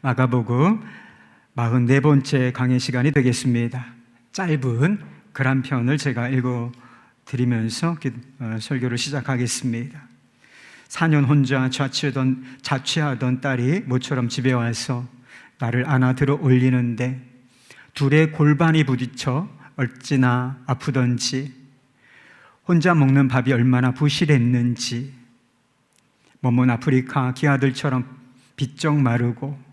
마가복음 44번째 강의 시간이 되겠습니다. 짧은 글 한 편을 제가 읽어드리면서 설교를 시작하겠습니다. 4년 혼자 자취하던 딸이 모처럼 집에 와서 나를 안아 들어 올리는데 둘의 골반이 부딪혀 어찌나 아프던지, 혼자 먹는 밥이 얼마나 부실했는지, 먼 아프리카 기아들처럼 비쩍 마르고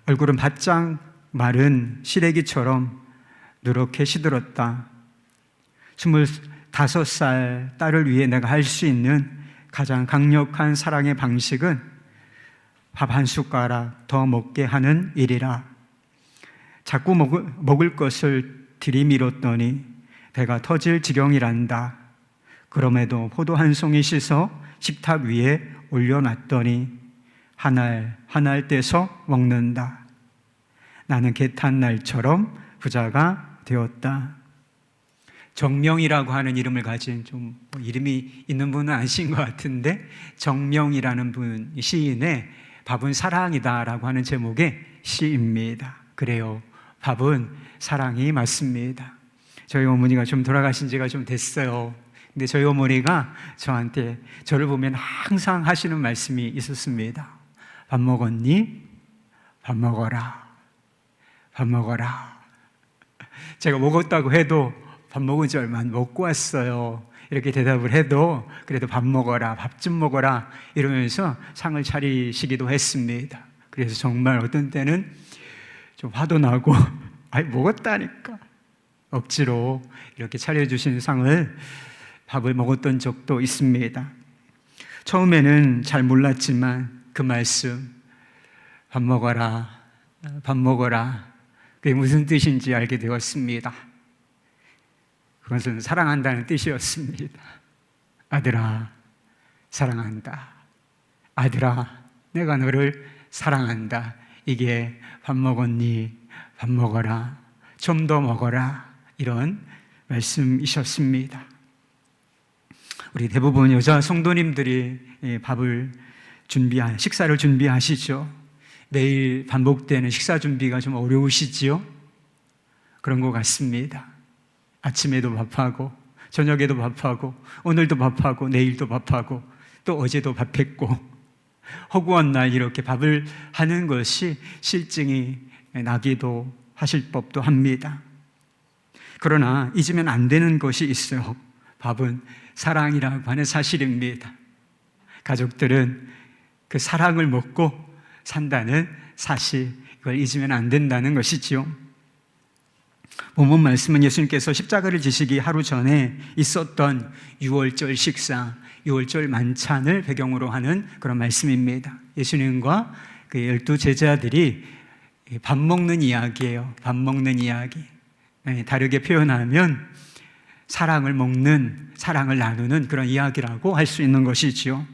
얼굴은 바짝 마른 시래기처럼 누렇게 시들었다. 25살 딸을 위해 내가 할 수 있는 가장 강력한 사랑의 방식은 밥 한 숟가락 더 먹게 하는 일이라. 자꾸 먹을 것을 들이밀었더니 배가 터질 지경이란다. 그럼에도 포도 한 송이 씻어 식탁 위에 올려놨더니 한 알 한 알 떼서 먹는다. 나는 개탄 날처럼 부자가 되었다. 정명이라고 하는 이름을 가진 이름이 있는 분은 아신 것 같은데, 정명이라는 분 시인의 밥은 사랑이다라고 하는 제목의 시입니다. 그래요, 밥은 사랑이 맞습니다. 저희 어머니가 좀 돌아가신 지가 좀 됐어요. 근데 저희 어머니가 저를 보면 항상 하시는 말씀이 있었습니다. 밥 먹었니? 밥 먹어라. 밥 먹어라. 제가 먹었다고 해도 밥 먹은 지 얼마 안 먹고 왔어요, 이렇게 대답을 해도 그래도 밥 먹어라, 밥 좀 먹어라 이러면서 상을 차리시기도 했습니다. 그래서 정말 어떤 때는 좀 화도 나고 아이 먹었다니까 억지로 이렇게 차려주신 밥을 먹었던 적도 있습니다. 처음에는 잘 몰랐지만 그 말씀, 밥 먹어라, 밥 먹어라, 그게 무슨 뜻인지 알게 되었습니다. 그것은 사랑한다는 뜻이었습니다. 아들아, 사랑한다. 아들아, 내가 너를 사랑한다. 이게 밥 먹었니? 밥 먹어라. 좀 더 먹어라. 이런 말씀이셨습니다. 우리 대부분 여자 성도님들이 식사를 준비하시죠. 매일 반복되는 식사 준비가 좀 어려우시지요? 그런 것 같습니다. 아침에도 밥하고 저녁에도 밥하고 오늘도 밥하고 내일도 밥하고 또 어제도 밥했고, 허구한 날 이렇게 밥을 하는 것이 실증이 나기도 하실 법도 합니다. 그러나 잊으면 안 되는 것이 있어요. 밥은 사랑이라고 하는 사실입니다. 가족들은 그 사랑을 먹고 산다는 사실, 이걸 잊으면 안 된다는 것이지요. 본문 말씀은 예수님께서 십자가를 지시기 하루 전에 있었던 6월절 식사, 6월절 만찬을 배경으로 하는 그런 말씀입니다. 예수님과 그 12 제자들이 밥 먹는 이야기예요. 밥 먹는 이야기. 다르게 표현하면 사랑을 먹는, 사랑을 나누는 그런 이야기라고 할 수 있는 것이지요.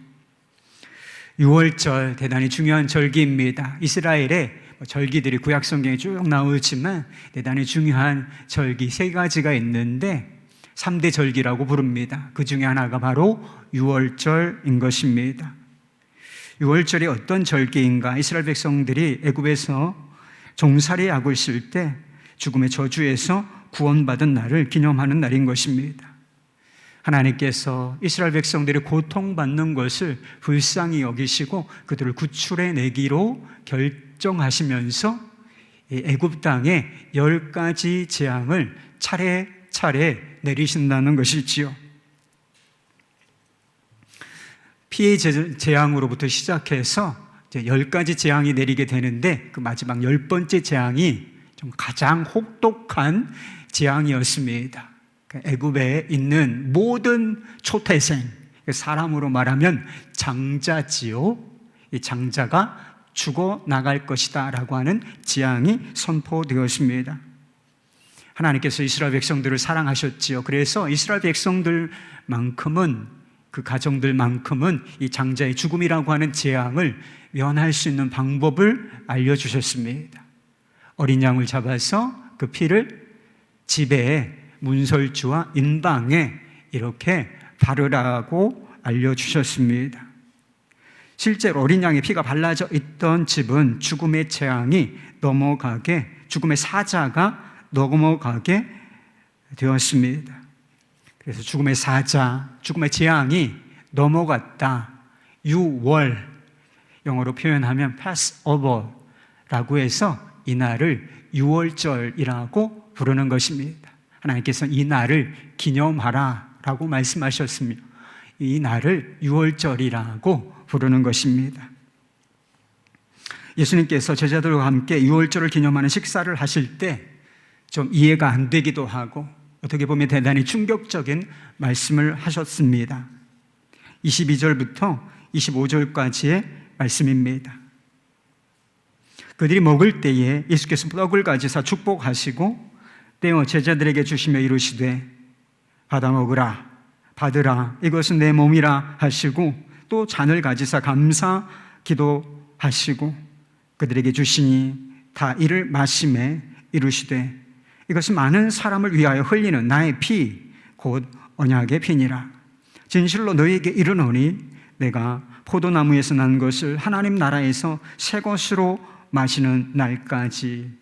6월절 대단히 중요한 절기입니다. 이스라엘의 절기들이 구약 성경에 쭉 나오지만 대단히 중요한 절기 3가지가 있는데 3대 절기라고 부릅니다. 그 중에 하나가 바로 6월절인 것입니다. 6월절이 어떤 절기인가? 이스라엘 백성들이 애굽에서 종살이하고 있을 때 죽음의 저주에서 구원받은 날을 기념하는 날인 것입니다. 하나님께서 이스라엘 백성들이 고통받는 것을 불쌍히 여기시고 그들을 구출해 내기로 결정하시면서 애굽 땅에 10가지 재앙을 차례차례 내리신다는 것이지요. 피해 재앙으로부터 시작해서 10가지 재앙이 내리게 되는데 그 마지막 10번째 재앙이 좀 가장 혹독한 재앙이었습니다. 애굽에 있는 모든 초태생, 사람으로 말하면 장자지요. 이 장자가 죽어 나갈 것이다 라고 하는 재앙이 선포되었습니다. 하나님께서 이스라엘 백성들을 사랑하셨지요. 그래서 이스라엘 백성들만큼은, 그 가정들만큼은 이 장자의 죽음이라고 하는 재앙을 면할 수 있는 방법을 알려주셨습니다. 어린 양을 잡아서 그 피를 집에 문설주와 인방에 이렇게 바르라고 알려주셨습니다. 실제로 어린 양의 피가 발라져 있던 집은 죽음의 사자가 넘어가게 되었습니다. 그래서 죽음의 사자, 죽음의 재앙이 넘어갔다. 유월, 영어로 표현하면 Passover라고 해서 이 날을 유월절이라고 부르는 것입니다. 하나님께서 이 날을 기념하라 라고 말씀하셨으며 이 날을 유월절이라고 부르는 것입니다. 예수님께서 제자들과 함께 유월절을 기념하는 식사를 하실 때 좀 이해가 안 되기도 하고 어떻게 보면 대단히 충격적인 말씀을 하셨습니다. 22절부터 25절까지의 말씀입니다. 그들이 먹을 때에 예수께서 떡을 가지사 축복하시고 떼어 제자들에게 주시며 이르시되 받아 먹으라, 받으라, 이것은 내 몸이라 하시고 또 잔을 가지사 감사 기도하시고 그들에게 주시니 다 이를 마시매 이르시되 이것은 많은 사람을 위하여 흘리는 나의 피 곧 언약의 피니라. 진실로 너희에게 이르노니 내가 포도나무에서 난 것을 하나님 나라에서 새 것으로 마시는 날까지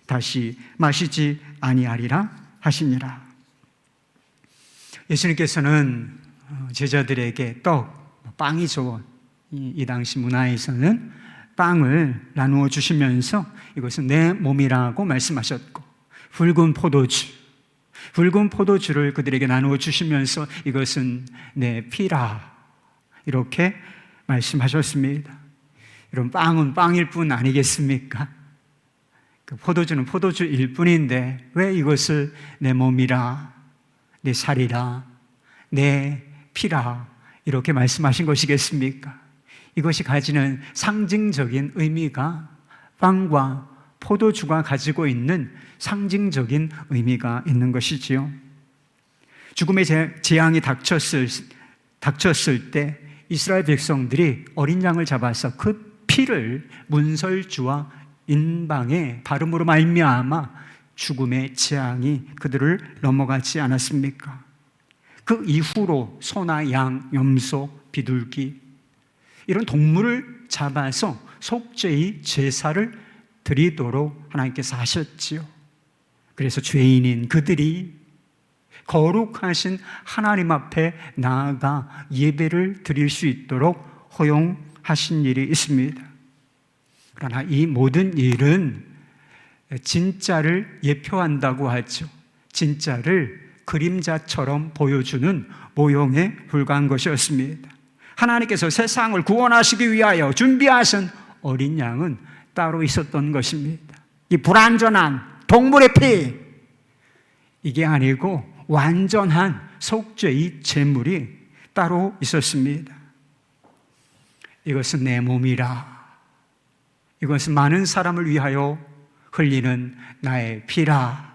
다시 마시지 아니하리라 하시니라. 예수님께서는 제자들에게 빵이죠. 이 당시 문화에서는 빵을 나누어 주시면서 이것은 내 몸이라고 말씀하셨고 붉은 포도주를 그들에게 나누어 주시면서 이것은 내 피라 이렇게 말씀하셨습니다. 여러분, 빵은 빵일 뿐 아니겠습니까? 그 포도주는 포도주일 뿐인데 왜 이것을 내 몸이라, 내 살이라, 내 피라 이렇게 말씀하신 것이겠습니까? 이것이 가지는 상징적인 의미가 빵과 포도주가 가지고 있는 상징적인 의미가 있는 것이지요. 죽음의 재앙이 닥쳤을 때 이스라엘 백성들이 어린 양을 잡아서 그 피를 문설주와 인방에 바름으로 말미암아 죽음의 재앙이 그들을 넘어가지 않았습니까? 그 이후로 소나 양, 염소, 비둘기 이런 동물을 잡아서 속죄의 제사를 드리도록 하나님께서 하셨지요. 그래서 죄인인 그들이 거룩하신 하나님 앞에 나아가 예배를 드릴 수 있도록 허용하신 일이 있습니다. 그러나 이 모든 일은 진짜를 예표한다고 하죠. 진짜를 그림자처럼 보여주는 모형에 불과한 것이었습니다. 하나님께서 세상을 구원하시기 위하여 준비하신 어린 양은 따로 있었던 것입니다. 이 불완전한 동물의 피, 이게 아니고 완전한 속죄의 제물이 따로 있었습니다. 이것은 내 몸이라, 이것은 많은 사람을 위하여 흘리는 나의 피라.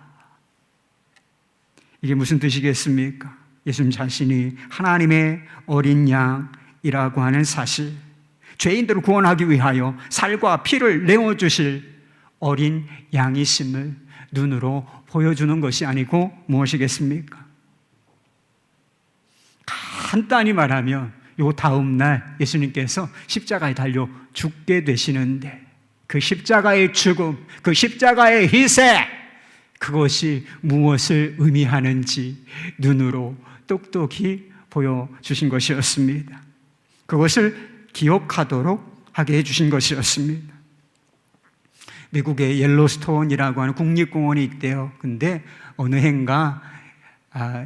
이게 무슨 뜻이겠습니까? 예수님 자신이 하나님의 어린 양이라고 하는 사실, 죄인들을 구원하기 위하여 살과 피를 내어주실 어린 양이심을 눈으로 보여주는 것이 아니고 무엇이겠습니까? 간단히 말하면 요 다음 날 예수님께서 십자가에 달려 죽게 되시는데 그 십자가의 죽음, 그 십자가의 희생, 그것이 무엇을 의미하는지 눈으로 똑똑히 보여주신 것이었습니다. 그것을 기억하도록 하게 해주신 것이었습니다. 미국의 옐로스톤이라고 하는 국립공원이 있대요. 근데 어느 해인가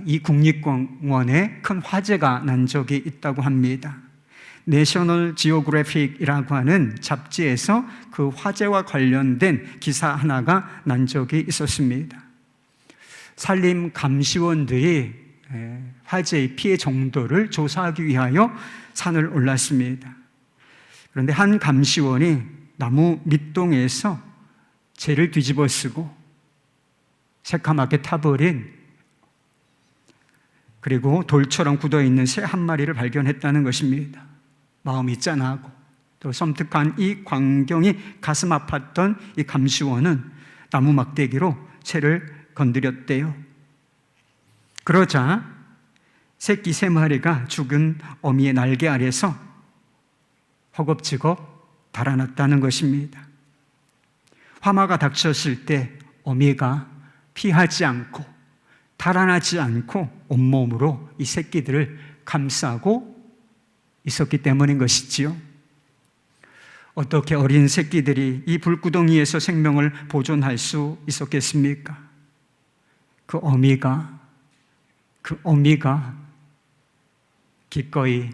이 국립공원에 큰 화재가 난 적이 있다고 합니다. 내셔널 지오그래픽이라고 하는 잡지에서 그 화재와 관련된 기사 하나가 난 적이 있었습니다. 산림 감시원들이 화재의 피해 정도를 조사하기 위하여 산을 올랐습니다. 그런데 한 감시원이 나무 밑동에서 재를 뒤집어 쓰고 새카맣게 타버린, 그리고 돌처럼 굳어있는 새 한 마리를 발견했다는 것입니다. 마음이 짠하고 또 섬뜩한 이 광경이 가슴 아팠던 이 감시원은 나무 막대기로 새를 건드렸대요. 그러자 새끼 세 마리가 죽은 어미의 날개 아래서 허겁지겁 달아났다는 것입니다. 화마가 닥쳤을 때 어미가 피하지 않고 달아나지 않고 온몸으로 이 새끼들을 감싸고 있었기 때문인 것이지요. 어떻게 어린 새끼들이 이 불구덩이에서 생명을 보존할 수 있었겠습니까? 그 어미가 기꺼이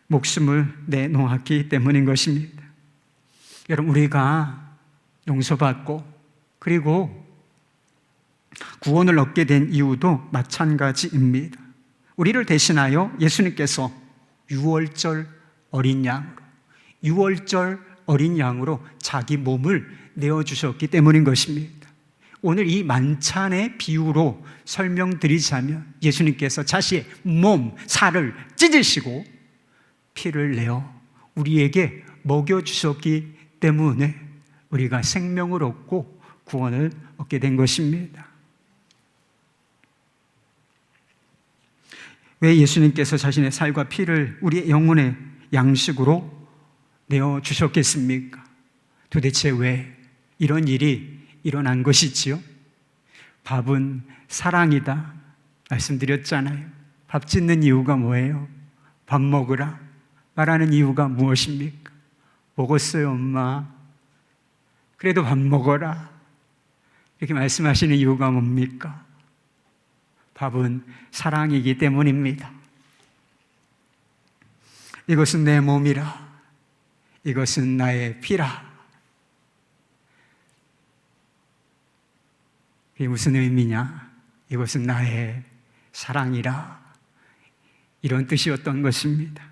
목숨을 내놓았기 때문인 것입니다. 여러분, 우리가 용서받고 그리고 구원을 얻게 된 이유도 마찬가지입니다. 우리를 대신하여 예수님께서 유월절 어린 양으로 자기 몸을 내어주셨기 때문인 것입니다. 오늘 이 만찬의 비유로 설명드리자면 예수님께서 자신의 몸, 살을 찢으시고 피를 내어 우리에게 먹여주셨기 때문에 우리가 생명을 얻고 구원을 얻게 된 것입니다. 왜 예수님께서 자신의 살과 피를 우리의 영혼의 양식으로 내어주셨겠습니까? 도대체 왜 이런 일이 일어난 것이지요? 밥은 사랑이다 말씀드렸잖아요. 밥 짓는 이유가 뭐예요? 밥 먹으라 말하는 이유가 무엇입니까? 먹었어요, 엄마. 그래도 밥 먹어라 이렇게 말씀하시는 이유가 뭡니까? 밥은 사랑이기 때문입니다. 이것은 내 몸이라, 이것은 나의 피라. 이게 무슨 의미냐? 이것은 나의 사랑이라, 이런 뜻이었던 것입니다.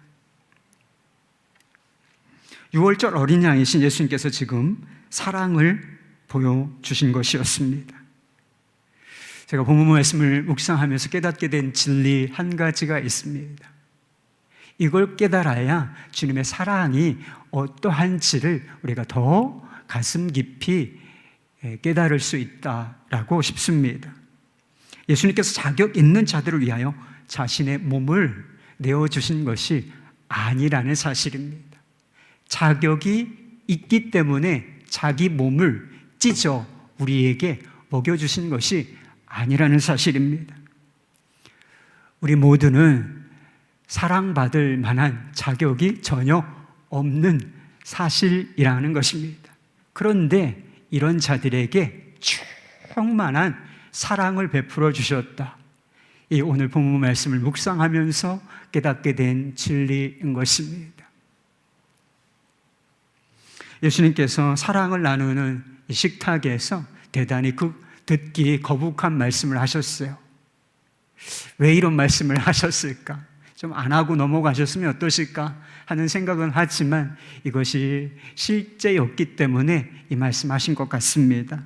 유월절 어린 양이신 예수님께서 지금 사랑을 보여주신 것이었습니다. 제가 본문 말씀을 묵상하면서 깨닫게 된 진리 한 가지가 있습니다. 이걸 깨달아야 주님의 사랑이 어떠한지를 우리가 더 가슴 깊이 깨달을 수 있다라고 싶습니다. 예수님께서 자격 있는 자들을 위하여 자신의 몸을 내어주신 것이 아니라는 사실입니다. 자격이 있기 때문에 자기 몸을 찢어 우리에게 먹여주신 것이 아니라는 사실입니다. 우리 모두는 사랑받을 만한 자격이 전혀 없는 사실이라는 것입니다. 그런데 이런 자들에게 충만한 사랑을 베풀어 주셨다. 이 오늘 본문 말씀을 묵상하면서 깨닫게 된 진리인 것입니다. 예수님께서 사랑을 나누는 이 식탁에서 대단히 듣기 거북한 말씀을 하셨어요. 왜 이런 말씀을 하셨을까? 좀 안 하고 넘어가셨으면 어떠실까 하는 생각은 하지만 이것이 실제였기 때문에 이 말씀하신 것 같습니다.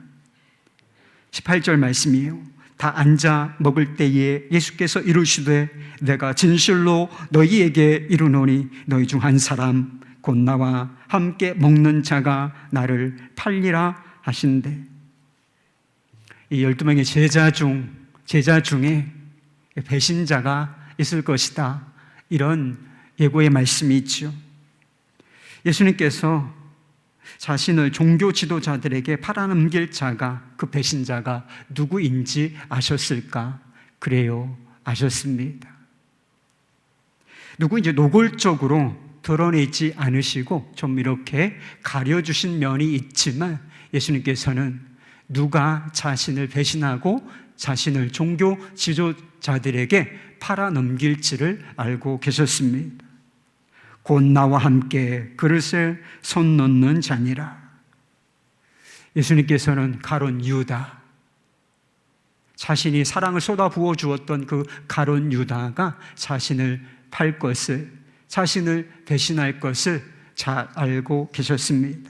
18절 말씀이에요. 다 앉아 먹을 때에 예수께서 이르시되 내가 진실로 너희에게 이르노니 너희 중 한 사람 곧 나와 함께 먹는 자가 나를 팔리라 하신대. 이 12명의 제자 중에 배신자가 있을 것이다, 이런 예고의 말씀이 있죠. 예수님께서 자신을 종교 지도자들에게 팔아넘길 자가, 그 배신자가 누구인지 아셨을까? 그래요, 아셨습니다. 누구인지 노골적으로 드러내지 않으시고 좀 이렇게 가려주신 면이 있지만 예수님께서는 누가 자신을 배신하고 자신을 종교 지도자들에게 팔아넘길지를 알고 계셨습니다. 곧 나와 함께 그릇에 손 놓는 자니라. 예수님께서는 가룟 유다, 자신이 사랑을 쏟아부어 주었던 그 가룟 유다가 자신을 팔 것을, 자신을 배신할 것을 잘 알고 계셨습니다.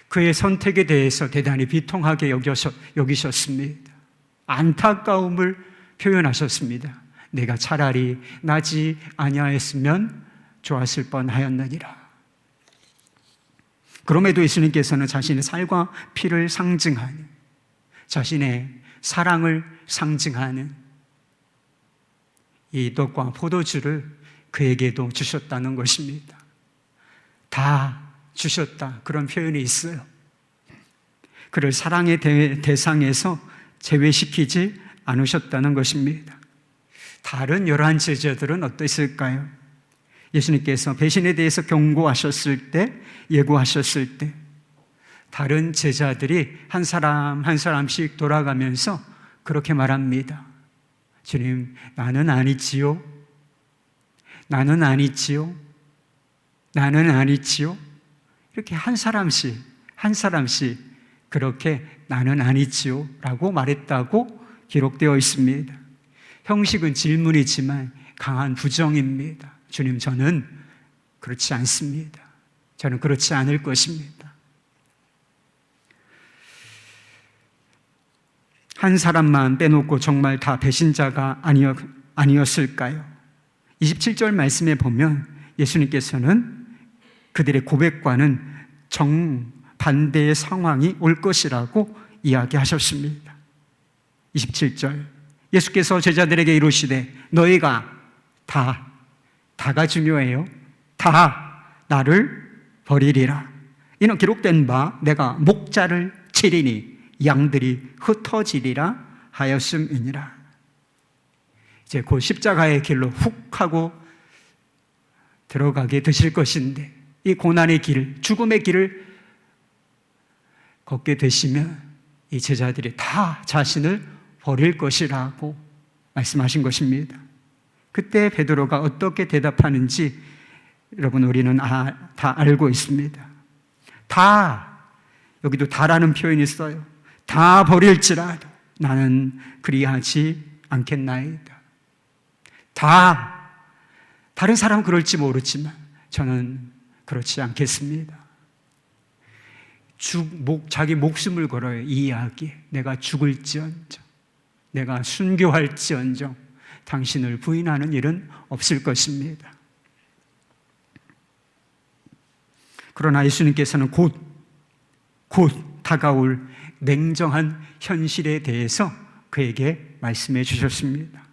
그의 선택에 대해서 대단히 비통하게 여기셨습니다. 안타까움을 표현하셨습니다. 내가 차라리 나지 아니하였으면 좋았을 뻔하였느니라. 그럼에도 예수님께서는 자신의 살과 피를 상징하는, 자신의 사랑을 상징하는 이 떡과 포도주를 그에게도 주셨다는 것입니다. 다 주셨다, 그런 표현이 있어요. 그를 사랑의 대상에서 제외시키지 않으셨다는 것입니다. 다른 11 제자들은 어땠을까요? 예수님께서 배신에 대해서 경고하셨을 때, 예고하셨을 때 다른 제자들이 한 사람 한 사람씩 돌아가면서 그렇게 말합니다. 주님, 나는 아니지요. 나는 아니지요. 나는 아니지요. 이렇게 한 사람씩 그렇게 나는 아니지요 라고 말했다고 기록되어 있습니다. 형식은 질문이지만 강한 부정입니다. 주님, 저는 그렇지 않습니다. 저는 그렇지 않을 것입니다. 한 사람만 빼놓고 정말 다 배신자가 아니었을까요? 27절 말씀에 보면 예수님께서는 그들의 고백과는 정반대의 상황이 올 것이라고 이야기하셨습니다. 27절, 예수께서 제자들에게 이르시되 너희가 다가 중요해요. 다 나를 버리리라. 이는 기록된 바 내가 목자를 치리니 양들이 흩어지리라 하였음이니라. 이제 곧 십자가의 길로 훅 하고 들어가게 되실 것인데, 이 고난의 길, 죽음의 길을 걷게 되시면 이 제자들이 다 자신을 버릴 것이라고 말씀하신 것입니다. 그때 베드로가 어떻게 대답하는지 여러분, 우리는 다 알고 있습니다. 다, 여기도 다라는 표현이 써요. 다 버릴지라도 나는 그리하지 않겠나이다. 다른 사람은 그럴지 모르지만 저는 그렇지 않겠습니다. 자기 목숨을 걸어요. 이 이야기에 내가 죽을지언정, 내가 순교할지언정 당신을 부인하는 일은 없을 것입니다. 그러나 예수님께서는 곧 다가올 냉정한 현실에 대해서 그에게 말씀해 주셨습니다.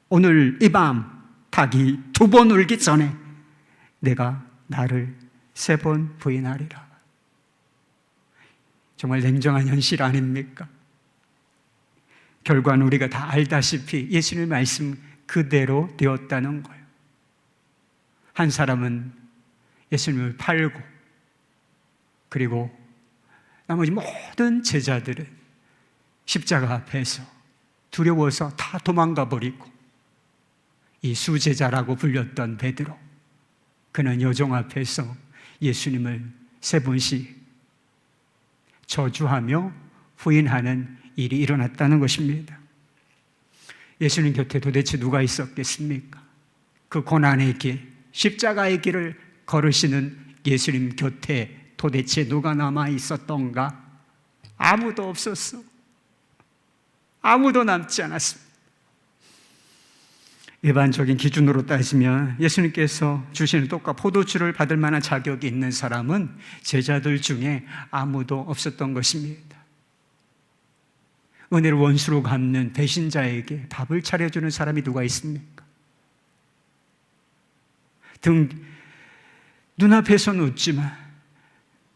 오늘 이 밤 닭이 2번 울기 전에 내가 나를 3번 부인하리라. 정말 냉정한 현실 아닙니까? 결과는 우리가 다 알다시피 예수님의 말씀 그대로 되었다는 거예요. 한 사람은 예수님을 팔고, 그리고 나머지 모든 제자들은 십자가 앞에서 두려워서 다 도망가 버리고, 이 수제자라고 불렸던 베드로, 그는 여종 앞에서 예수님을 3번씩 저주하며 부인하는 일이 일어났다는 것입니다. 예수님 곁에 도대체 누가 있었겠습니까? 그 고난의 길, 십자가의 길을 걸으시는 예수님 곁에 도대체 누가 남아 있었던가? 아무도 없었어. 아무도 남지 않았습니다. 일반적인 기준으로 따지면 예수님께서 주시는 떡과 포도주를 받을 만한 자격이 있는 사람은 제자들 중에 아무도 없었던 것입니다. 은혜를 원수로 갚는 배신자에게 밥을 차려주는 사람이 누가 있습니까? 눈앞에서는 웃지만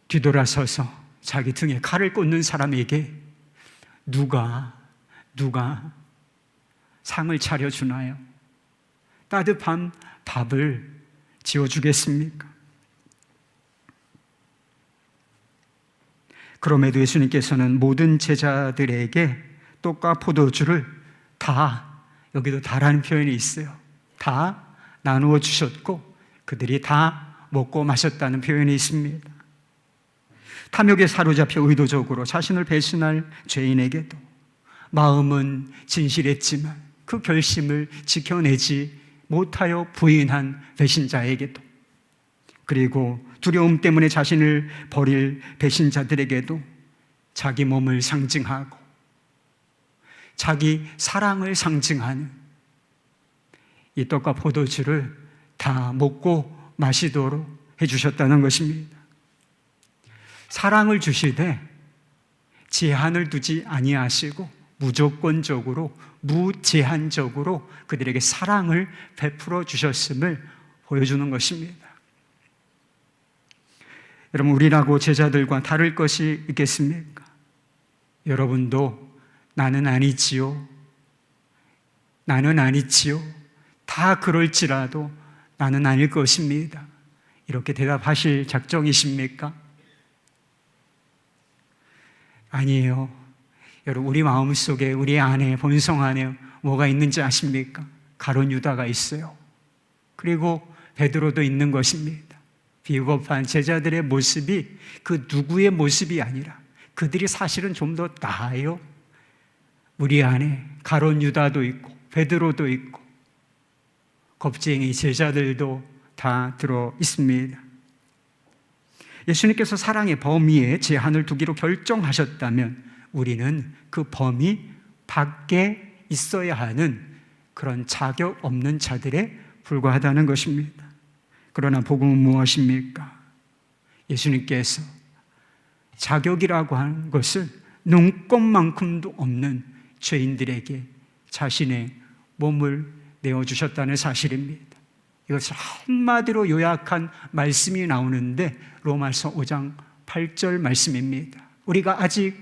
뒤돌아서서 자기 등에 칼을 꽂는 사람에게 누가 상을 차려주나요? 따뜻한 밥을 지어주겠습니까? 그럼에도 예수님께서는 모든 제자들에게 떡과 포도주를 다, 여기도 다라는 표현이 있어요. 다 나누어 주셨고 그들이 다 먹고 마셨다는 표현이 있습니다. 탐욕에 사로잡혀 의도적으로 자신을 배신할 죄인에게도, 마음은 진실했지만 그 결심을 지켜내지 못하여 부인한 배신자에게도, 그리고 두려움 때문에 자신을 버릴 배신자들에게도 자기 몸을 상징하고 자기 사랑을 상징하는 이 떡과 포도주를 다 먹고 마시도록 해주셨다는 것입니다. 사랑을 주시되 제한을 두지 아니하시고 무조건적으로, 무제한적으로 그들에게 사랑을 베풀어 주셨음을 보여주는 것입니다. 여러분, 우리라고 제자들과 다를 것이 있겠습니까? 여러분도 나는 아니지요. 나는 아니지요. 다 그럴지라도 나는 아닐 것입니다. 이렇게 대답하실 작정이십니까? 아니에요. 여러분, 우리 마음속에, 우리 안에, 본성 안에 뭐가 있는지 아십니까? 가룟 유다가 있어요. 그리고 베드로도 있는 것입니다. 비겁한 제자들의 모습이 그 누구의 모습이 아니라 그들이 사실은 좀 더 나아요. 우리 안에 가룟 유다도 있고 베드로도 있고 겁쟁이 제자들도 다 들어 있습니다. 예수님께서 사랑의 범위에 제한을 두기로 결정하셨다면 우리는 그 범위 밖에 있어야 하는 그런 자격 없는 자들에 불과하다는 것입니다. 그러나 복음은 무엇입니까? 예수님께서 자격이라고 하는 것을 눈꼽만큼도 없는 죄인들에게 자신의 몸을 내어주셨다는 사실입니다. 이것을 한마디로 요약한 말씀이 나오는데 로마서 5장 8절 말씀입니다. 우리가 아직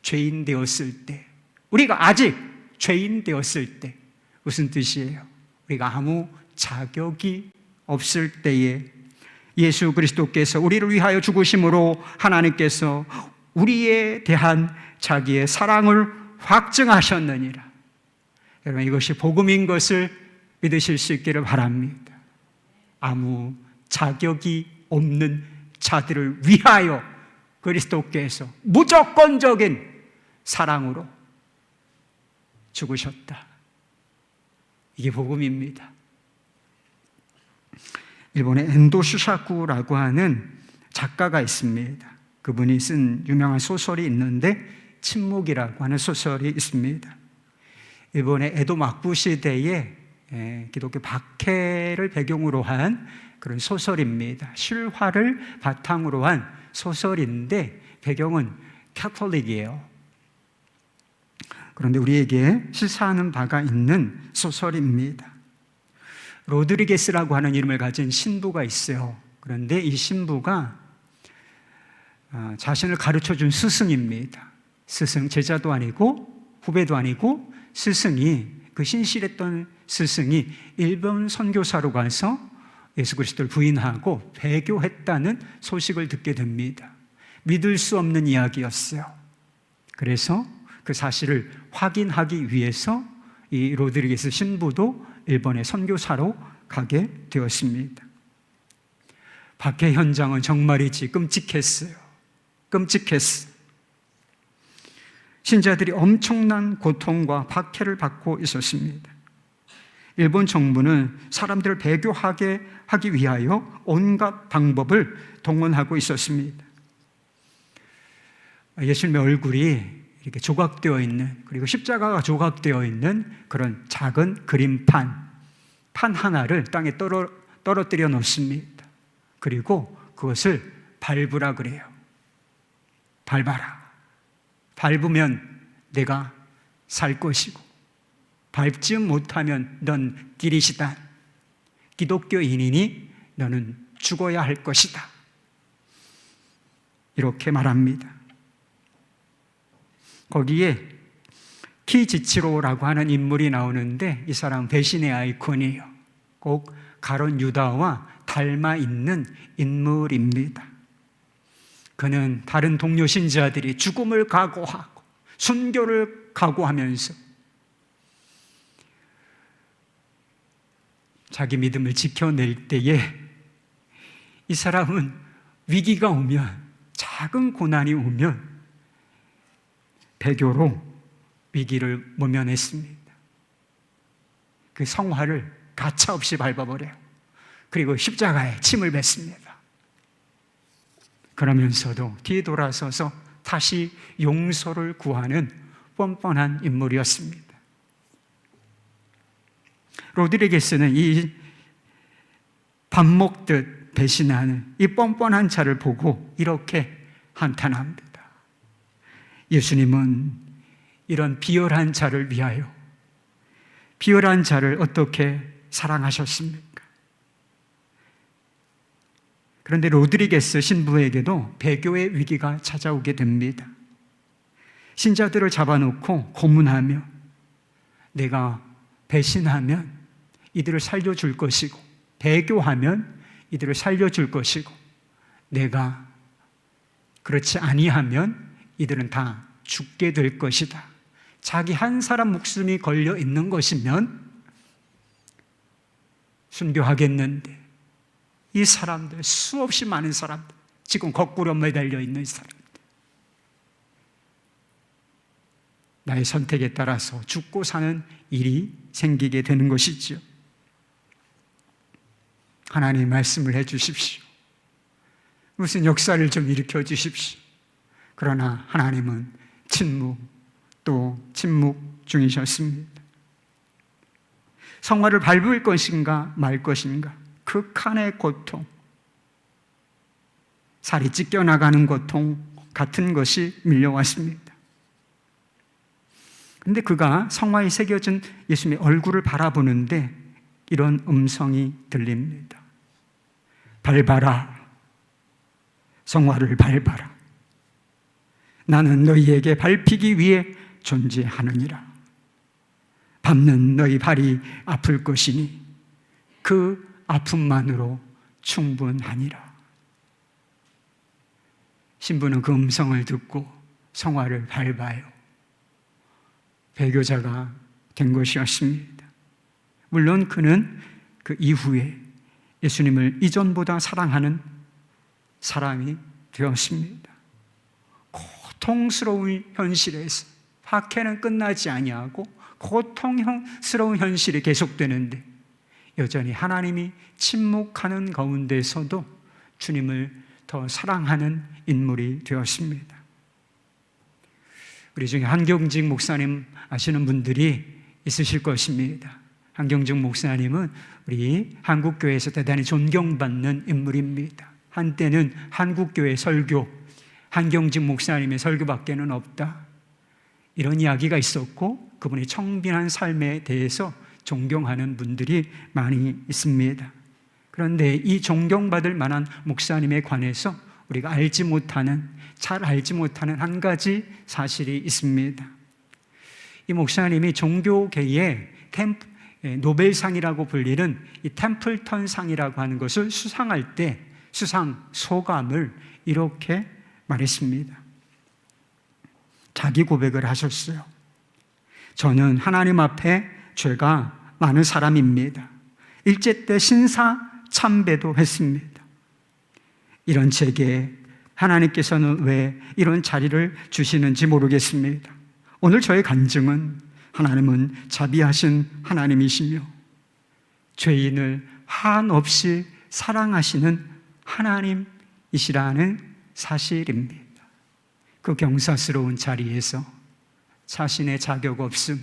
죄인 되었을 때, 우리가 아직 죄인 되었을 때, 무슨 뜻이에요? 우리가 아무 자격이 없을 때에 예수 그리스도께서 우리를 위하여 죽으심으로 하나님께서 우리에 대한 자기의 사랑을 확증하셨느니라. 여러분, 이것이 복음인 것을 믿으실 수 있기를 바랍니다. 아무 자격이 없는 자들을 위하여 그리스도께서 무조건적인 사랑으로 죽으셨다. 이게 복음입니다. 일본의 엔도 슈사쿠라고 하는 작가가 있습니다. 그분이 쓴 유명한 소설이 있는데 침묵이라고 하는 소설이 있습니다. 일본의 에도 막부 시대에 기독교 박해를 배경으로 한 그런 소설입니다. 실화를 바탕으로 한 소설인데 배경은 캐톨릭이에요. 그런데 우리에게 시사하는 바가 있는 소설입니다. 로드리게스라고 하는 이름을 가진 신부가 있어요. 그런데 이 신부가 자신을 가르쳐준 스승입니다. 스승, 제자도 아니고 후배도 아니고 스승이, 그 신실했던 스승이 일본 선교사로 가서 예수 그리스도를 부인하고 배교했다는 소식을 듣게 됩니다. 믿을 수 없는 이야기였어요. 그래서 그 사실을 확인하기 위해서 이 로드리게스 신부도 일본의 선교사로 가게 되었습니다. 박해 현장은 정말이지 끔찍했어요. 끔찍했어요. 신자들이 엄청난 고통과 박해를 받고 있었습니다. 일본 정부는 사람들을 배교하게 하기 위하여 온갖 방법을 동원하고 있었습니다. 예수님의 얼굴이 이렇게 조각되어 있는, 그리고 십자가가 조각되어 있는 그런 작은 그림판, 판 하나를 땅에 떨어뜨려 놓습니다. 그리고 그것을 밟으라 그래요. 밟아라. 밟으면 내가 살 것이고, 밟지 못하면 넌 기리시다. 기독교인이니 너는 죽어야 할 것이다. 이렇게 말합니다. 거기에 키지치로라고 하는 인물이 나오는데 이 사람은 배신의 아이콘이에요. 꼭 가룟 유다와 닮아 있는 인물입니다. 그는 다른 동료 신자들이 죽음을 각오하고 순교를 각오하면서 자기 믿음을 지켜낼 때에 이 사람은 위기가 오면, 작은 고난이 오면 배교로 위기를 모면했습니다. 그 성화를 가차없이 밟아버려요. 그리고 십자가에 침을 뱉습니다. 그러면서도 뒤돌아서서 다시 용서를 구하는 뻔뻔한 인물이었습니다. 로드리게스는 이 밥 먹듯 배신하는 이 뻔뻔한 자를 보고 이렇게 한탄합니다. 예수님은 이런 비열한 자를 위하여, 비열한 자를 어떻게 사랑하셨습니까? 그런데 로드리게스 신부에게도 배교의 위기가 찾아오게 됩니다. 신자들을 잡아놓고 고문하며 내가 배신하면 이들을 살려줄 것이고 배교하면 이들을 살려줄 것이고 내가 그렇지 아니하면 이들은 다 죽게 될 것이다. 자기 한 사람 목숨이 걸려 있는 것이면 순교하겠는데 이 사람들, 수없이 많은 사람들, 지금 거꾸로 매달려 있는 사람들, 나의 선택에 따라서 죽고 사는 일이 생기게 되는 것이죠. 하나님 말씀을 해 주십시오. 무슨 역사를 좀 일으켜 주십시오. 그러나 하나님은 침묵 중이셨습니다. 성화를 밟을 것인가 말 것인가, 극한의 고통, 살이 찢겨나가는 고통 같은 것이 밀려왔습니다. 그런데 그가 성화에 새겨진 예수님의 얼굴을 바라보는데 이런 음성이 들립니다. 밟아라. 성화를 밟아라. 나는 너희에게 밟히기 위해 존재하느니라. 밟는 너희 발이 아플 것이니 그 아픔만으로 충분하니라. 신부는 그 음성을 듣고 성화를 밟아요. 배교자가 된 것이었습니다. 물론 그는 그 이후에 예수님을 이전보다 사랑하는 사람이 되었습니다. 고통스러운 현실에서 박해는 끝나지 아니하고 고통스러운 현실이 계속되는데 여전히 하나님이 침묵하는 가운데서도 주님을 더 사랑하는 인물이 되었습니다. 우리 중에 한경직 목사님 아시는 분들이 있으실 것입니다. 한경직 목사님은 우리 한국교회에서 대단히 존경받는 인물입니다. 한때는 한국교회 설교, 한경직 목사님의 설교밖에는 없다, 이런 이야기가 있었고 그분의 청빈한 삶에 대해서 존경하는 분들이 많이 있습니다. 그런데 이 존경받을 만한 목사님에 관해서 우리가 잘 알지 못하는 한 가지 사실이 있습니다. 이 목사님이 종교계의 노벨상이라고 불리는 이 템플턴 상이라고 하는 것을 수상할 때 수상 소감을 이렇게 말했습니다. 자기 고백을 하셨어요. 저는 하나님 앞에 죄가 많은 사람입니다. 일제 때 신사 참배도 했습니다. 이런 제게 하나님께서는 왜 이런 자리를 주시는지 모르겠습니다. 오늘 저의 간증은 하나님은 자비하신 하나님이시며 죄인을 한없이 사랑하시는 하나님이시라는 사실입니다. 그 경사스러운 자리에서 자신의 자격 없음,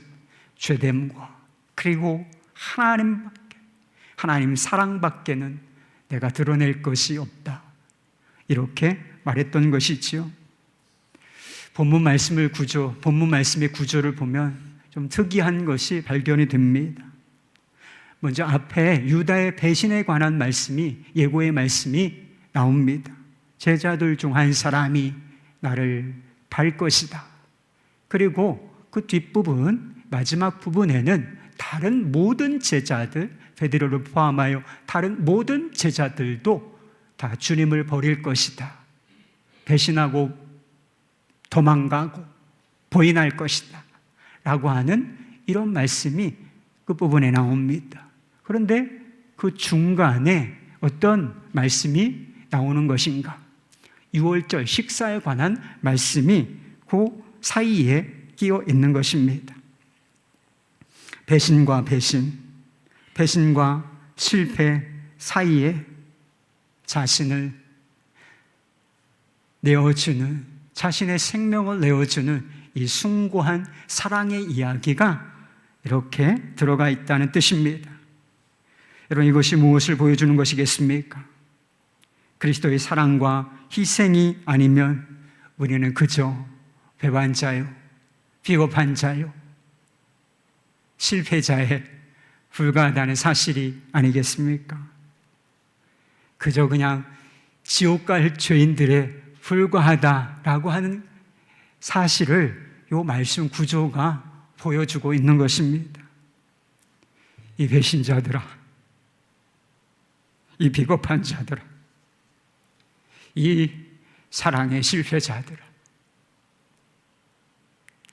죄됨과 그리고 하나님 사랑밖에는 내가 드러낼 것이 없다, 이렇게 말했던 것이지요. 본문 말씀의 구조를 보면 좀 특이한 것이 발견이 됩니다. 먼저 앞에 유다의 배신에 관한 말씀이, 예고의 말씀이 나옵니다. 제자들 중 한 사람이 나를 밟을 것이다. 그리고 그 뒷부분, 마지막 부분에는 다른 모든 제자들, 베드로를 포함하여 다른 모든 제자들도 다 주님을 버릴 것이다, 배신하고 도망가고 보인할 것이다 라고 하는 이런 말씀이 끝부분에 나옵니다. 그런데 그 중간에 어떤 말씀이 나오는 것인가? 6월절 식사에 관한 말씀이 그 사이에 끼어 있는 것입니다. 배신과 실패 사이에 자신을 내어주는, 자신의 생명을 내어주는 이 숭고한 사랑의 이야기가 이렇게 들어가 있다는 뜻입니다. 여러분, 이것이 무엇을 보여주는 것이겠습니까? 그리스도의 사랑과 희생이 아니면 우리는 그저 배반자요, 비겁한 자요, 실패자에 불과하다는 사실이 아니겠습니까? 그저 그냥 지옥 갈 죄인들에 불과하다라고 하는 사실을 이 말씀 구조가 보여주고 있는 것입니다. 이 배신자들아, 이 비겁한 자들아, 이 사랑의 실패자들아,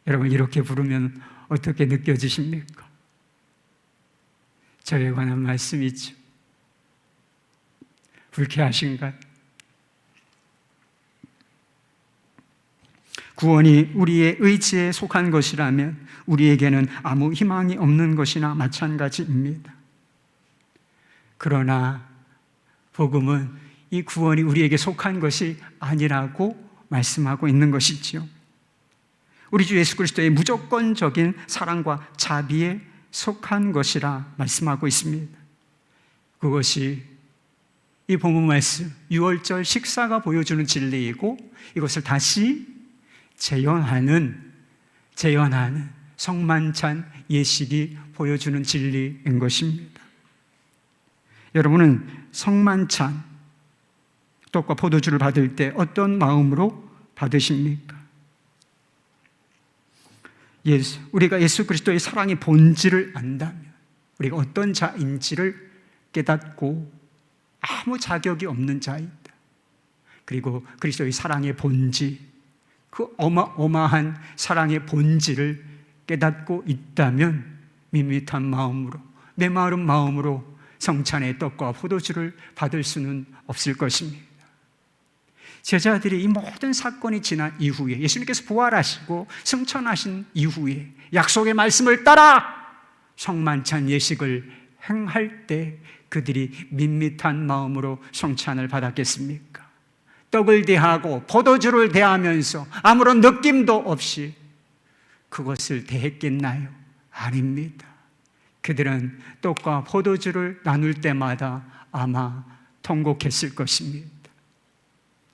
여러분 이렇게 부르면 어떻게 느껴지십니까? 저에 관한 말씀이죠. 불쾌하신가요? 구원이 우리의 의지에 속한 것이라면 우리에게는 아무 희망이 없는 것이나 마찬가지입니다. 그러나 복음은 이 구원이 우리에게 속한 것이 아니라고 말씀하고 있는 것이지요. 우리 주 예수 그리스도의 무조건적인 사랑과 자비에 속한 것이라 말씀하고 있습니다. 그것이 이 본문 말씀, 유월절 식사가 보여주는 진리이고 이것을 다시 재현하는 성만찬 예식이 보여주는 진리인 것입니다. 여러분은 성만찬, 떡과 포도주를 받을 때 어떤 마음으로 받으십니까? 우리가 예수 그리스도의 사랑의 본질을 안다면, 우리가 어떤 자인지를 깨닫고 아무 자격이 없는 자이다. 그리고 그리스도의 사랑의 본질, 그 어마어마한 사랑의 본질을 깨닫고 있다면 밋밋한 마음으로, 메마른 마음으로 성찬의 떡과 포도주를 받을 수는 없을 것입니다. 제자들이 이 모든 사건이 지난 이후에, 예수님께서 부활하시고 승천하신 이후에 약속의 말씀을 따라 성만찬 예식을 행할 때 그들이 밋밋한 마음으로 성찬을 받았겠습니까? 떡을 대하고 포도주를 대하면서 아무런 느낌도 없이 그것을 대했겠나요? 아닙니다. 그들은 떡과 포도주를 나눌 때마다 아마 통곡했을 것입니다.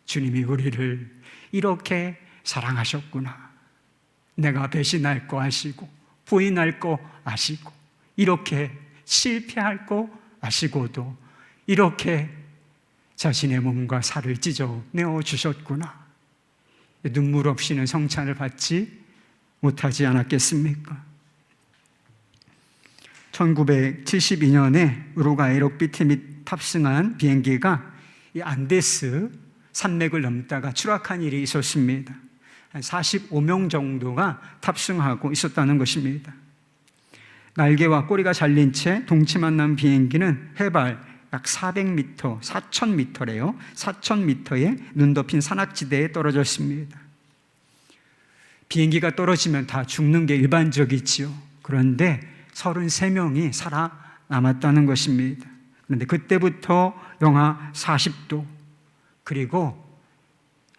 주님이 우리를 이렇게 사랑하셨구나. 내가 배신할 거 아시고 부인할 거 아시고 이렇게 실패할 거 아시고도 이렇게 자신의 몸과 살을 찢어내어 주셨구나. 눈물 없이는 성찬을 받지 못하지 않았겠습니까? 1972년에 우루과이 럭비팀이 탑승한 비행기가 이 안데스 산맥을 넘다가 추락한 일이 있었습니다. 한 45명 정도가 탑승하고 있었다는 것입니다. 날개와 꼬리가 잘린 채 동치만 난 비행기는 해발 약 400m, 4,000m래요. 4,000m의 눈 덮인 산악지대에 떨어졌습니다. 비행기가 떨어지면 다 죽는 게 일반적이지요. 그런데 33명이 살아남았다는 것입니다. 그런데 그때부터 영하 40도, 그리고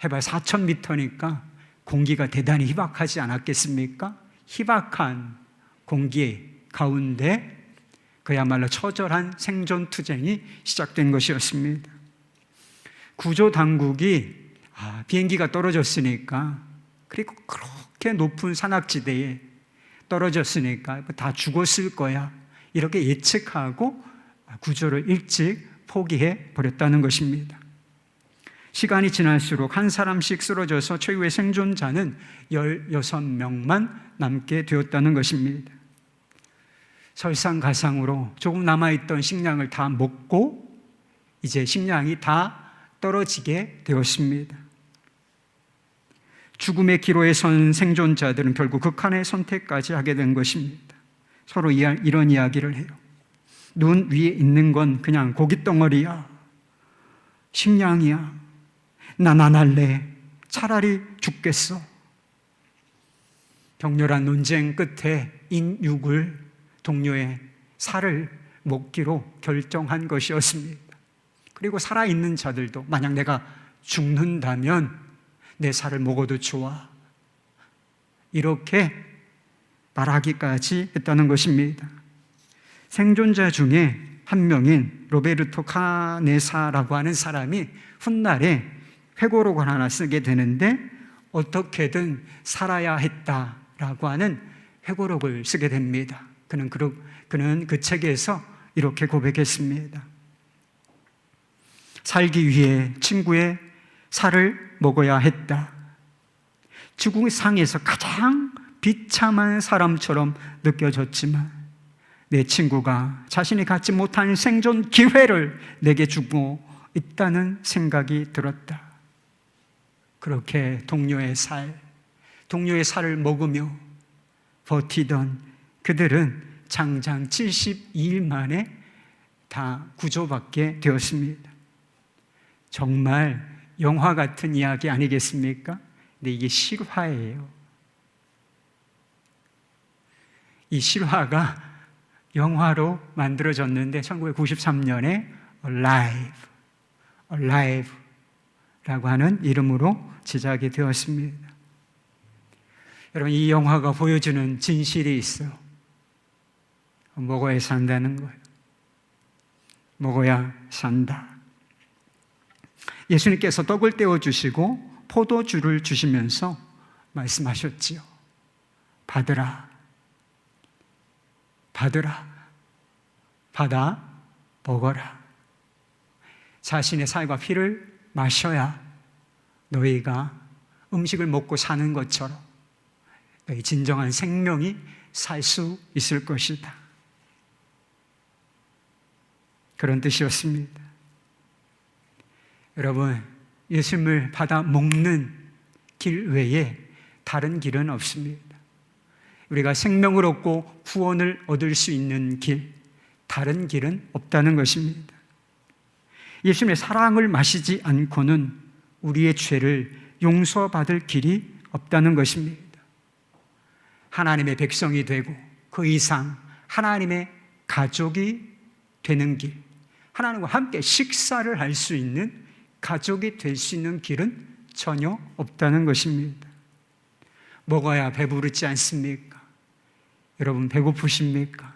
해발 4,000m니까 공기가 대단히 희박하지 않았겠습니까? 희박한 공기 가운데 그야말로 처절한 생존투쟁이 시작된 것이었습니다. 구조당국이 비행기가 떨어졌으니까, 그리고 그렇게 높은 산악지대에 떨어졌으니까 다 죽었을 거야, 이렇게 예측하고 구조를 일찍 포기해 버렸다는 것입니다. 시간이 지날수록 한 사람씩 쓰러져서 최후의 생존자는 16명만 남게 되었다는 것입니다. 설상가상으로 조금 남아있던 식량을 다 먹고 이제 식량이 다 떨어지게 되었습니다. 죽음의 기로에 선 생존자들은 결국 극한의 선택까지 하게 된 것입니다. 서로 이런 이야기를 해요. 눈 위에 있는 건 그냥 고깃덩어리야, 식량이야. 난 안 할래. 차라리 죽겠어. 격렬한 논쟁 끝에 인육을, 동료의 살을 먹기로 결정한 것이었습니다. 그리고 살아있는 자들도 만약 내가 죽는다면 내 살을 먹어도 좋아, 이렇게 말하기까지 했다는 것입니다. 생존자 중에 한 명인 로베르토 카네사라고 하는 사람이 훗날에 회고록을 하나 쓰게 되는데, 어떻게든 살아야 했다라고 하는 회고록을 쓰게 됩니다. 그는 그 책에서 이렇게 고백했습니다. 살기 위해 친구의 살을 먹어야 했다. 지구상에서 가장 비참한 사람처럼 느껴졌지만 내 친구가 자신이 갖지 못한 생존 기회를 내게 주고 있다는 생각이 들었다. 그렇게 동료의 살을 먹으며 버티던 그들은 장장 72일 만에 다 구조받게 되었습니다. 정말 영화 같은 이야기 아니겠습니까? 근데 이게 실화예요. 이 실화가 영화로 만들어졌는데 1993년에 Alive라고 하는 이름으로 제작이 되었습니다. 여러분, 이 영화가 보여주는 진실이 있어요. 먹어야 산다는 거예요. 먹어야 산다. 예수님께서 떡을 떼어주시고 포도주를 주시면서 말씀하셨지요. 받으라. 받아 먹어라. 자신의 살과 피를 마셔야 너희가 음식을 먹고 사는 것처럼 너희 진정한 생명이 살 수 있을 것이다. 그런 뜻이었습니다. 여러분, 예수님을 받아 먹는 길 외에 다른 길은 없습니다. 우리가 생명을 얻고 구원을 얻을 수 있는 길, 다른 길은 없다는 것입니다. 예수님의 사랑을 마시지 않고는 우리의 죄를 용서받을 길이 없다는 것입니다. 하나님의 백성이 되고 그 이상 하나님의 가족이 되는 길, 하나님과 함께 식사를 할 수 있는 가족이 될 수 있는 길은 전혀 없다는 것입니다. 먹어야 배부르지 않습니까? 여러분, 배고프십니까?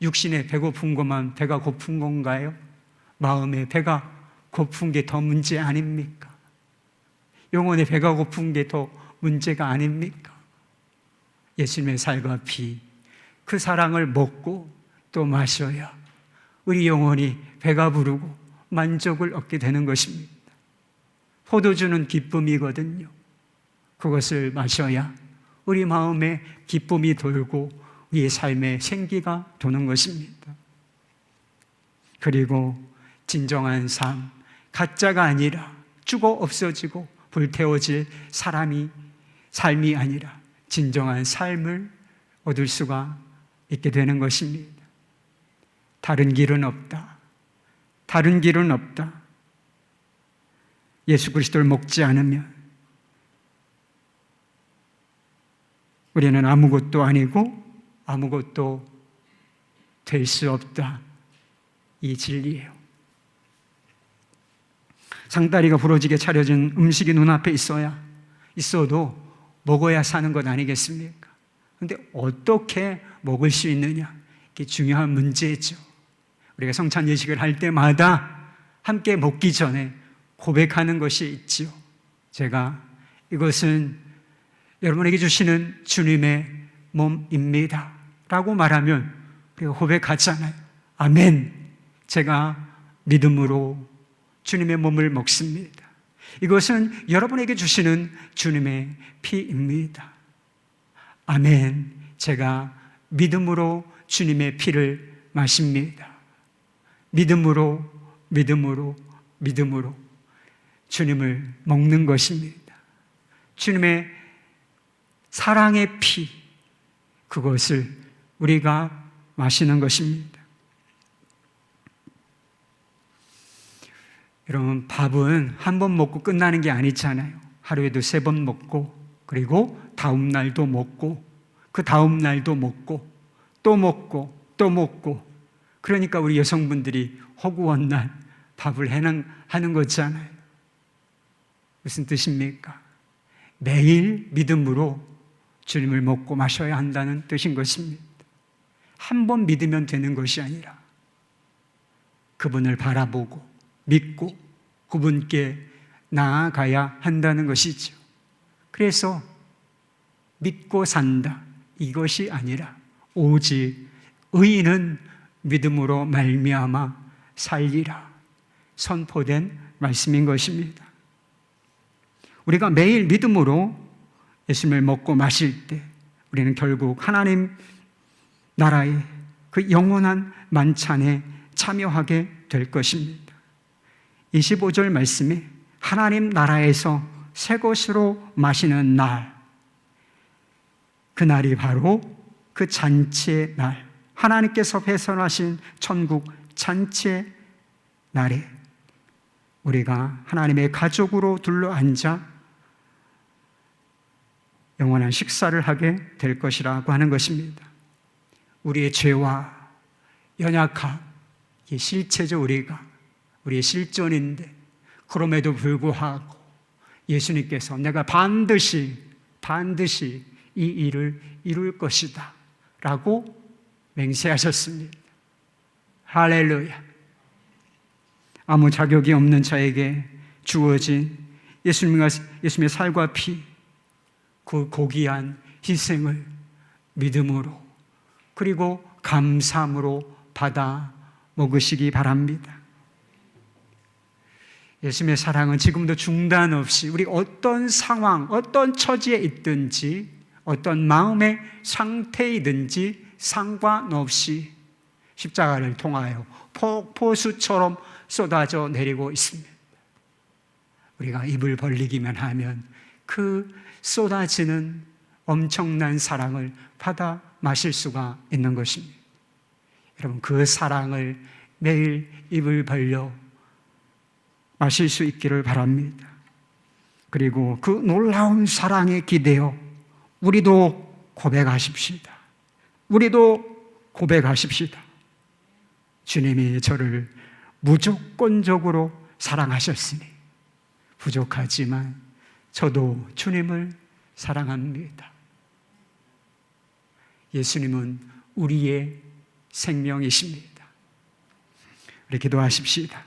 육신에 배고픈 것만 배가 고픈 건가요? 마음에 배가 고픈 게 더 문제 아닙니까? 영혼에 배가 고픈 게 더 문제가 아닙니까? 예수님의 살과 피, 그 사랑을 먹고 또 마셔야 우리 영혼이 배가 부르고 만족을 얻게 되는 것입니다. 포도주는 기쁨이거든요. 그것을 마셔야 우리 마음에 기쁨이 돌고 우리의 삶에 생기가 도는 것입니다. 그리고 진정한 삶, 가짜가 아니라 죽어 없어지고 불태워질 삶이 아니라 진정한 삶을 얻을 수가 있게 되는 것입니다. 다른 길은 없다. 다른 길은 없다. 예수 그리스도를 먹지 않으면 우리는 아무것도 아니고 아무것도 될 수 없다. 이 진리예요. 상다리가 부러지게 차려진 음식이 눈앞에 있어도 먹어야 사는 것 아니겠습니까? 그런데 어떻게 먹을 수 있느냐? 이게 중요한 문제죠. 우리가 성찬 예식을 할 때마다 함께 먹기 전에 고백하는 것이 있지요. 제가 이것은 여러분에게 주시는 주님의 몸입니다 라고 말하면 우리가 고백하잖아요. 아멘. 제가 믿음으로 주님의 몸을 먹습니다. 이것은 여러분에게 주시는 주님의 피입니다. 아멘. 제가 믿음으로 주님의 피를 마십니다. 믿음으로 주님을 먹는 것입니다. 주님의 사랑의 피, 그것을 우리가 마시는 것입니다. 여러분, 밥은 한 번 먹고 끝나는 게 아니잖아요. 하루에도 3번 먹고, 그리고 다음 날도 먹고, 그 다음 날도 먹고, 또 먹고, 또 먹고. 그러니까 우리 여성분들이 허구한 날 밥을 하는 거잖아요. 무슨 뜻입니까? 매일 믿음으로 주님을 먹고 마셔야 한다는 뜻인 것입니다. 한 번 믿으면 되는 것이 아니라 그분을 바라보고 믿고 그분께 나아가야 한다는 것이죠. 그래서 믿고 산다, 이것이 아니라 오직 의인은 믿음으로 말미암아 살리라. 선포된 말씀인 것입니다. 우리가 매일 믿음으로 예수님을 먹고 마실 때 우리는 결국 하나님 나라의 그 영원한 만찬에 참여하게 될 것입니다. 25절 말씀이 하나님 나라에서 새 것으로 마시는 날, 그날이 바로 그 잔치의 날, 하나님께서 배설하신 천국 잔치의 날에 우리가 하나님의 가족으로 둘러앉아 영원한 식사를 하게 될 것이라고 하는 것입니다. 우리의 죄와 연약함, 이게 실체죠. 우리의 실존인데 그럼에도 불구하고 예수님께서 내가 반드시 이 일을 이룰 것이다 라고 맹세하셨습니다. 할렐루야. 아무 자격이 없는 자에게 주어진 예수님의 살과 피, 그 고귀한 희생을 믿음으로 그리고 감사함으로 받아 먹으시기 바랍니다. 예수님의 사랑은 지금도 중단 없이 우리 어떤 상황, 어떤 처지에 있든지 어떤 마음의 상태이든지 상관없이 십자가를 통하여 폭포수처럼 쏟아져 내리고 있습니다. 우리가 입을 벌리기만 하면 그 쏟아지는 엄청난 사랑을 받아 마실 수가 있는 것입니다. 여러분, 그 사랑을 매일 입을 벌려 마실 수 있기를 바랍니다. 그리고 그 놀라운 사랑에 기대어 우리도 고백하십시다. 주님이 저를 무조건적으로 사랑하셨으니 부족하지만 저도 주님을 사랑합니다. 예수님은 우리의 생명이십니다. 우리 기도하십시다.